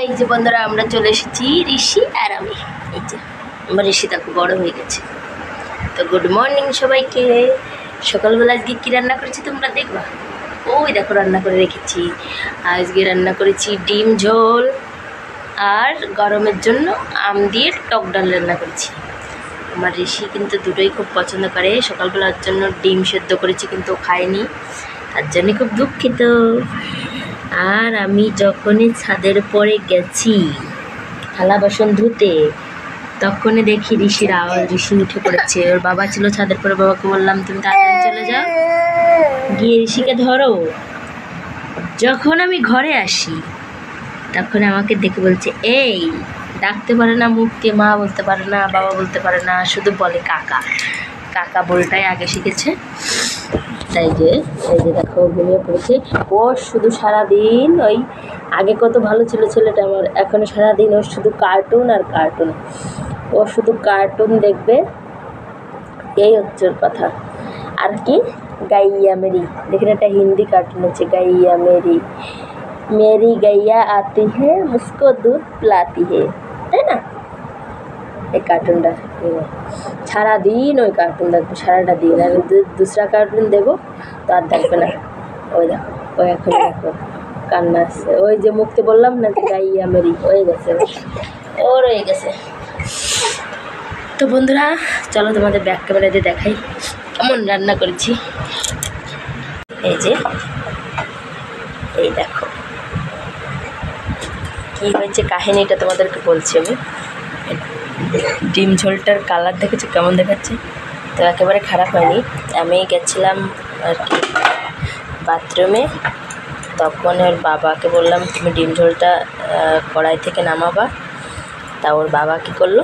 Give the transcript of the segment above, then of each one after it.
এই যে বন্ধুরা আমরা চলে এসেছি ঋষি আর আমি। এই যে আমার ঋষি দেখো বড় হয়ে গেছে। তো গুড মর্নিং সবাইকে। সকালবেলা আজকে কী রান্না করেছি তোমরা দেখবা। ওই দেখো রান্না করে রেখেছি। আজকে রান্না করেছি ডিম ঝোল আর গরমের জন্য আম দিয়ে টক ডাল রান্না করেছি। আমার ঋষি কিন্তু দুটোই খুব পছন্দ করে। সকালবেলার জন্য ডিম সেদ্ধ করেছি কিন্তু খায়নি, তার জন্য খুব দুঃখিত। আর আমি যখনই ছাদের পরে গেছি থালা বাসন ধুতে, তখনই দেখি ঋষির আওয়াজ। ঋষি উঠে পড়েছে, ওর বাবা ছিল ছাদের পরে। বাবাকে বললাম তুমি তাড়াতাড়ি চলে যাও, গিয়ে ঋষিকে ধরো। যখন আমি ঘরে আসি তখন আমাকে দেখে বলছে এই, ডাকতে পারে না মুখকে, মা বলতে পারে না, বাবা বলতে পারে না, শুধু বলে কাকা। কাকা বলটাই আগে শিখেছে। তাই যে এই যে দেখো ঘুমিয়ে পড়েছে। ও শুধু সারাদিন ওই, আগে কত ভালো ছিল ছেলেটা আমার, এখন সারাদিন ওর শুধু কার্টুন আর কার্টুন। ও শুধু কার্টুন দেখবে, এই হচ্ছে ওর কথা। আর কি গাইয়া মেরি, দেখেন একটা হিন্দি কার্টুন আছে, গাইয়া মেরি, মেরি গাইয়া আতি হে মুসকো দুধ পিলাতি হে, তাই না? এই কার্টুনটা সারাদিন ওই কার্টুন দেখবো সারাটা দিন। আর দুসরা কার্টুন দেবো তো আর দেখবে না। ওই দেখো, ওই এখন দেখো কান্না আসছে। ওই যে মুখতে বললাম না যে গাইয়া মেরি, হয়ে গেছে, ও রয়ে গেছে। তো বন্ধুরা চলো তোমাদের ব্যাক ক্যামেরা দিয়ে দেখাই কেমন রান্না করেছি। এই যে এই দেখো কী হয়েছে কাহিনিটা তোমাদেরকে বলছি আমি। ডিম ঝোলটার কালার দেখেছো কেমন দেখাচ্ছে? তো একেবারে খারাপ হয়নি। আমি গেছিলাম আর কি বাথরুমে, তখন ওর বাবাকে বললাম তুমি ডিম ঝোলটা কড়াই থেকে নামাবা। তা ওর বাবা কী করলো,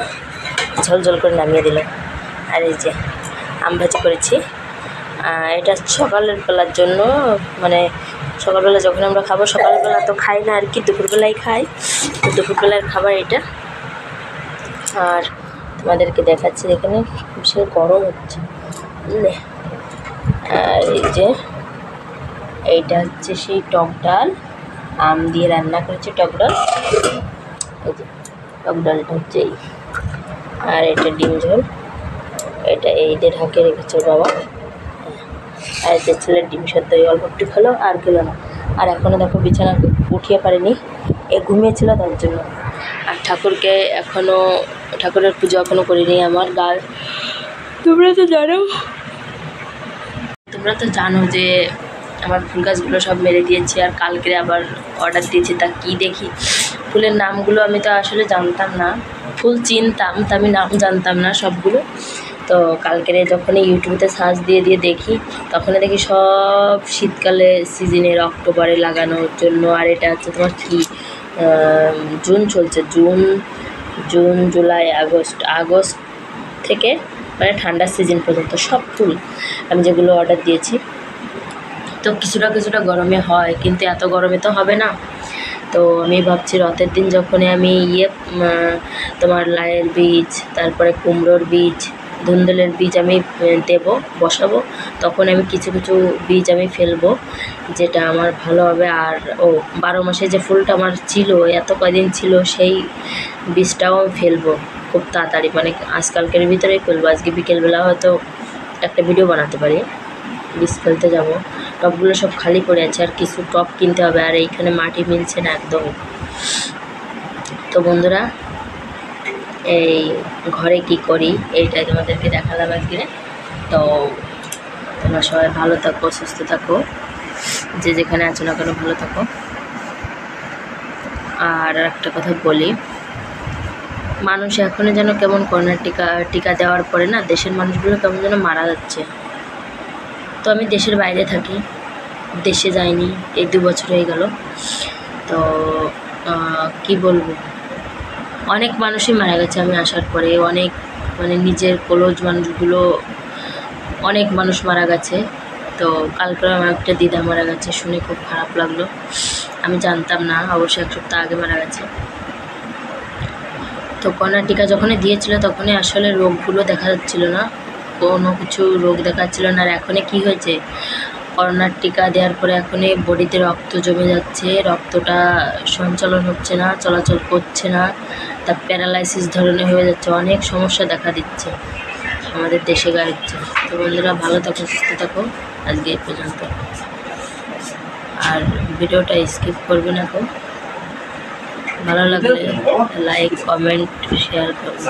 ঝোল ঝোল করে নামিয়ে দিল। আর এই যে আম ভাজি করেছি। এটা সকালের বেলার জন্য, মানে সকালবেলা যখন আমরা খাবো, সকালবেলা তো খাই না আর কি, দুপুরবেলায় খাই। তো দুপুরবেলার খাবার এটা। আর তোমাদেরকে দেখাচ্ছি, এখানে বিশাল গরম হচ্ছে বুঝলে। আর এই যে এইটা হচ্ছে সেই টক ডাল, আম দিয়ে রান্না করেছি টক ডাল। এই যে টক ডালটা হচ্ছে এই, আর এটা ডিম ঝোল, এটা এই দিয়ে ঢাকে রেখেছে বাবা। আর এটা ছেলের ডিম সেদ্ধ অল্প একটু খেলো আর খেলো না। আর এখনও দেখো বিছানা উঠিয়ে পারেনি, এ ঘুমিয়েছিল তার জন্য। আর ঠাকুরকে এখনও, ঠাকুরের পুজো এখনও করিনি। আমার গাল তোমরা তো জানো যে আমার ফুল গাছগুলো সব মেরে দিয়েছি। আর কালকে আবার অর্ডার দিয়েছি, তা কী দেখি ফুলের নামগুলো আমি তো আসলে জানতাম না। ফুল চিনতাম, তা আমি নাম জানতাম না সবগুলো। তো কালকেরে যখনই ইউটিউবে সার্চ দিয়ে দেখি, তখন দেখি সব শীতকালে সিজনের অক্টোবরে লাগানোর জন্য। আর এটা হচ্ছে তোমার কি জুন চলছে, জুন জুলাই আগস্ট থেকে মানে ঠান্ডার সিজন পর্যন্ত সব ফুল আমি যেগুলো অর্ডার দিয়েছি। তো কিছুটা গরমে হয়, কিন্তু এত গরমে তো হবে না। তো আমি ভাবছি রথের দিন যখন আমি তোমার লাইয়ের বীজ, তারপরে কুমড়োর বীজ, ধুন্দুলের বীজ আমি দেবো, বসাবো, তখন আমি কিছু বীজ আমি ফেলবো যেটা আমার ভালো হবে। আর 12 মাসে যে ফুলটা আমার ছিল, এত কদিন ছিল, সেই বীজটাও আমি ফেলবো খুব তাড়াতাড়ি, মানে আজকালকের ভিতরেই ফেলবো। আজকে বিকেলবেলা হয়তো একটা ভিডিও বানাতে পারি। বীজ ফেলতে যাবো। টবগুলো সব খালি পড়ে আছে, আর কিছু টব কিনতে হবে। আর এইখানে মাটি মিলছে না একদম। তো বন্ধুরা এই ঘরে কি করি এইটাই তোমাদেরকে দেখালাম আজকে। তো তোমরা সবাই ভালো থাকো, সুস্থ থাকো, যে যেখানে আছো না কেন ভালো থাকো। আর একটা কথা বলি, মানুষ এখনও যেন কেমন করোনার টিকা দেওয়ার পরে না দেশের মানুষগুলো কেমন যেন মারা যাচ্ছে। তো আমি দেশের বাইরে থাকি, দেশে যাইনি, এই 2 বছর হয়ে গেল। তো কি বলবো, অনেক মানুষই মারা গেছে আমি আসার পরে। অনেক মানে নিজের ক্লোজ মানুষগুলো, অনেক মানুষ মারা গেছে। তো কালকে আমার একটা দিদা মারা গেছে, শুনে খুব খারাপ লাগলো। আমি জানতাম না, অবশ্যই 1 সপ্তাহ আগে মারা গেছে। তো করোনার টিকা যখনই দিয়েছিল তখনই আসলে রোগগুলো দেখা যাচ্ছিল না, কোনো কিছু রোগ দেখাচ্ছিল না। আর এখনই কী হয়েছে, করোনার টিকা দেওয়ার পরে এখনই বডিতে রক্ত জমে যাচ্ছে, রক্তটা সঞ্চালন হচ্ছে না, চলাচল করছে না, তার প্যারালাইসিস ধরনের হয়ে যাচ্ছে, অনেক সমস্যা দেখা দিচ্ছে আমাদের দেশে গাড়িচ্ছে। তো বন্ধুরা ভালো থাকো, সুস্থ থাকো, আজকে এই পর্যন্ত। আর ভিডিওটা স্কিপ করবে না তো, ভালো লাগলে লাইক কমেন্ট শেয়ার করবে।